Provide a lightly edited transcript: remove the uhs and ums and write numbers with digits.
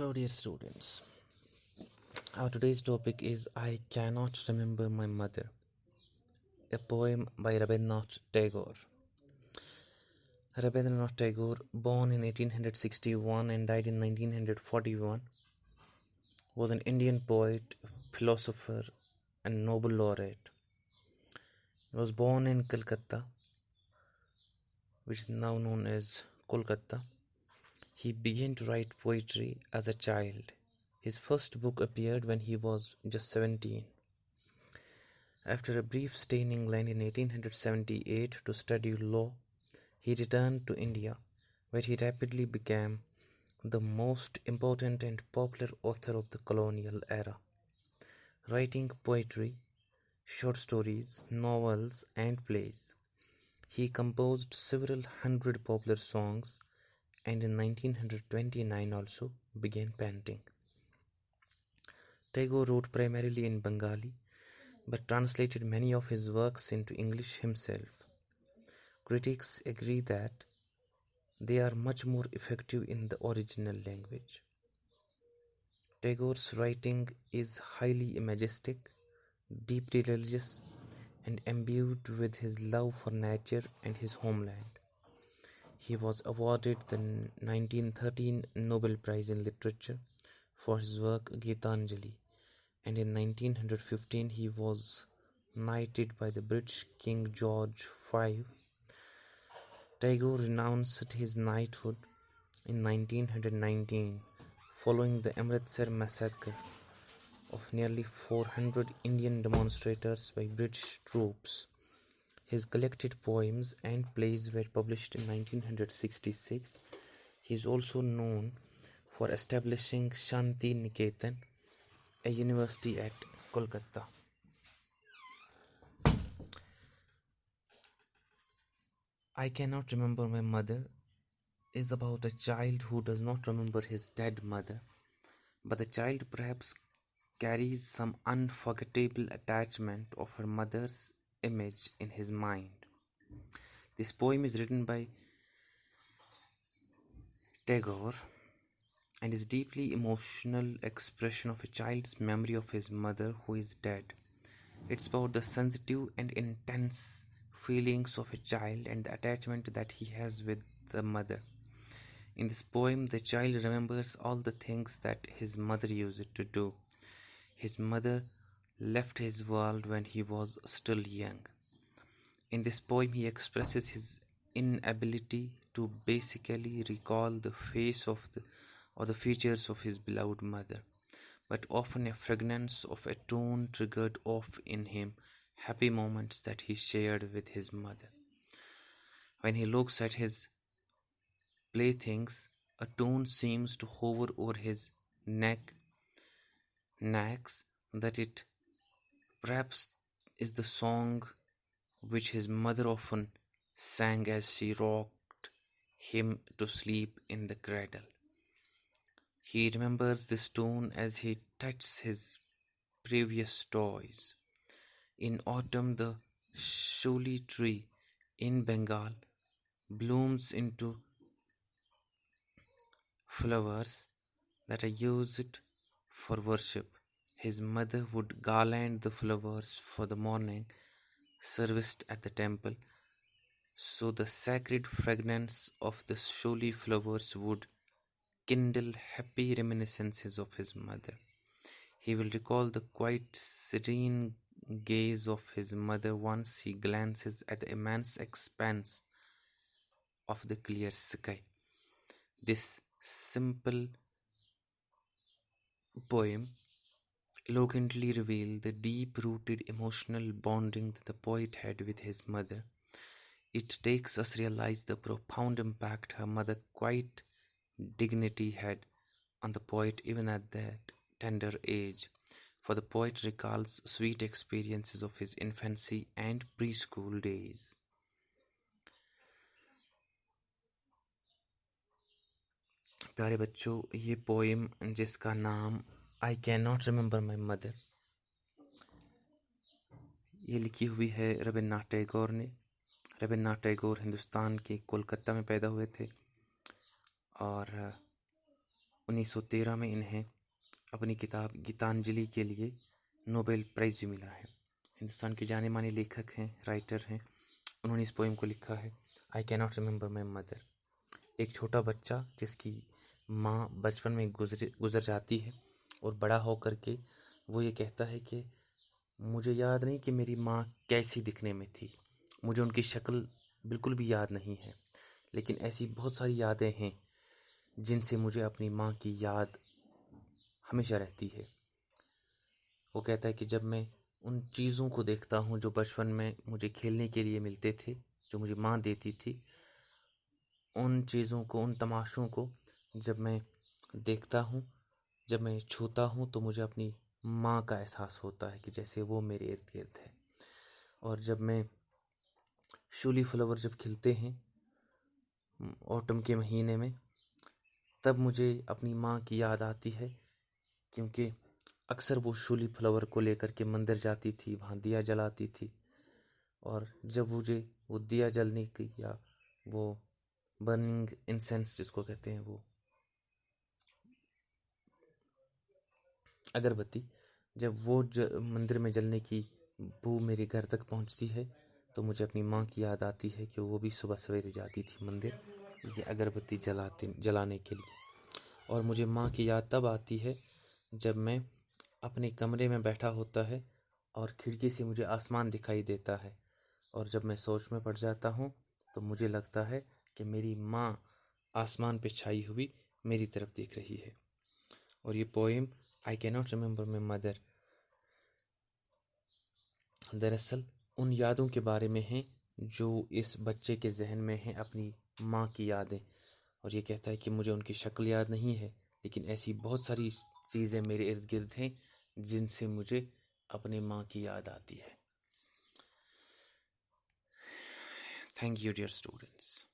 Hello, dear students. Our today's topic is I Cannot Remember My Mother, a poem by Rabindranath Tagore. Rabindranath Tagore, born in 1861 and died in 1941, was an Indian poet, philosopher, and Nobel laureate. He was born in Calcutta, which is now known as Kolkata. He began to write poetry as a child. His first book appeared when he was just 17. After a brief stay in England in 1878 to study law, he returned to India, where he rapidly became the most important and popular author of the colonial era. Writing poetry, short stories, novels, and plays, he composed several hundred popular songs and in 1929 also began painting. Tagore wrote primarily in Bengali, but translated many of his works into English himself. Critics agree that they are much more effective in the original language. Tagore's writing is highly imagistic, deeply religious, and imbued with his love for nature and his homeland. He was awarded the 1913 Nobel Prize in Literature for his work Gitanjali, and in 1915 he was knighted by the British King George V. Tagore renounced his knighthood in 1919 following the Amritsar massacre of nearly 400 Indian demonstrators by British troops. His collected poems and plays were published in 1966. He is also known for establishing Shanti Niketan, a university at Kolkata. I Cannot Remember My Mother is about a child who does not remember his dead mother, but the child perhaps carries some unforgettable attachment of her mother's image in his mind. This poem is written by Tagore and is deeply emotional expression of a child's memory of his mother who is dead. It's about the sensitive and intense feelings of a child and the attachment that he has with the mother. In this poem, the child remembers all the things that his mother used to do. His mother left his world when he was still young. In this poem, he expresses his inability to basically recall the face of the features of his beloved mother, but often a fragrance of a tone triggered off in him happy moments that he shared with his mother. When he looks at his playthings, a tone seems to hover over his necks that it perhaps is the song which his mother often sang as she rocked him to sleep in the cradle. He remembers this tone as he touches his previous toys. In autumn, the shuli tree in Bengal blooms into flowers that are used for worship. His mother would garland the flowers for the morning service at the temple, so the sacred fragrance of the shuli flowers would kindle happy reminiscences of his mother. He will recall the quiet, serene gaze of his mother once he glances at the immense expanse of the clear sky. This simple poem eloquently reveals the deep-rooted emotional bonding that the poet had with his mother. It takes us realize the profound impact her mother's quiet dignity had on the poet even at that tender age, for the poet recalls sweet experiences of his infancy and preschool days. प्यारे बच्चों, ये poem जिसका नाम I can not remember my mother, ये लिखी हुई है रविन्द्रनाथ टैगोर ने। रविन्द्रनाथ टैगोर हिंदुस्तान के कोलकाता में पैदा हुए थे और 1913 में इन्हें अपनी किताब गीतांजलि के लिए नोबेल प्राइज़ भी मिला है। हिंदुस्तान के जाने माने लेखक हैं, राइटर हैं। उन्होंने इस पोएम को लिखा है, I cannot remember my mother. एक छोटा बच्चा जिसकी माँ बचपन में गुजर जाती है और बड़ा होकर के वो ये कहता है कि मुझे याद नहीं कि मेरी माँ कैसी दिखने में थी, मुझे उनकी शक्ल बिल्कुल भी याद नहीं है, लेकिन ऐसी बहुत सारी यादें हैं जिनसे मुझे अपनी माँ की याद हमेशा रहती है। वो कहता है कि जब मैं उन चीज़ों को देखता हूँ जो बचपन में मुझे खेलने के लिए मिलते थे, जो मुझे माँ देती थी, उन चीज़ों को, उन तमाशों को जब मैं देखता हूँ, जब मैं छूता हूँ, तो मुझे अपनी माँ का एहसास होता है कि जैसे वो मेरे इर्द गिर्द है। और जब मैं शूली फ्लावर जब खिलते हैं ऑटम के महीने में, तब मुझे अपनी माँ की याद आती है, क्योंकि अक्सर वो शूली फ्लावर को लेकर के मंदिर जाती थी, वहाँ दिया जलाती थी। और जब मुझे वो दिया जलने की, या वो बर्निंग इंसेंस जिसको कहते हैं, वो अगरबत्ती, जब वो मंदिर में जलने की बू मेरे घर तक पहुंचती है, तो मुझे अपनी माँ की याद आती है कि वो भी सुबह सवेरे जाती थी मंदिर ये अगरबत्ती जलाने के लिए। और मुझे माँ की याद तब आती है जब मैं अपने कमरे में बैठा होता है और खिड़की से मुझे आसमान दिखाई देता है, और जब मैं सोच में पड़ जाता हूँ तो मुझे लगता है कि मेरी माँ आसमान पे छाई हुई मेरी तरफ देख रही है। और ये poem I cannot remember my mother दरअसल उन यादों के बारे में है जो इस बच्चे के जहन में है, अपनी माँ की यादें। और ये कहता है कि मुझे उनकी शक्ल याद नहीं है, लेकिन ऐसी बहुत सारी चीज़ें मेरे इर्द गिर्द हैं जिनसे मुझे अपने माँ की याद आती है। Thank you dear students.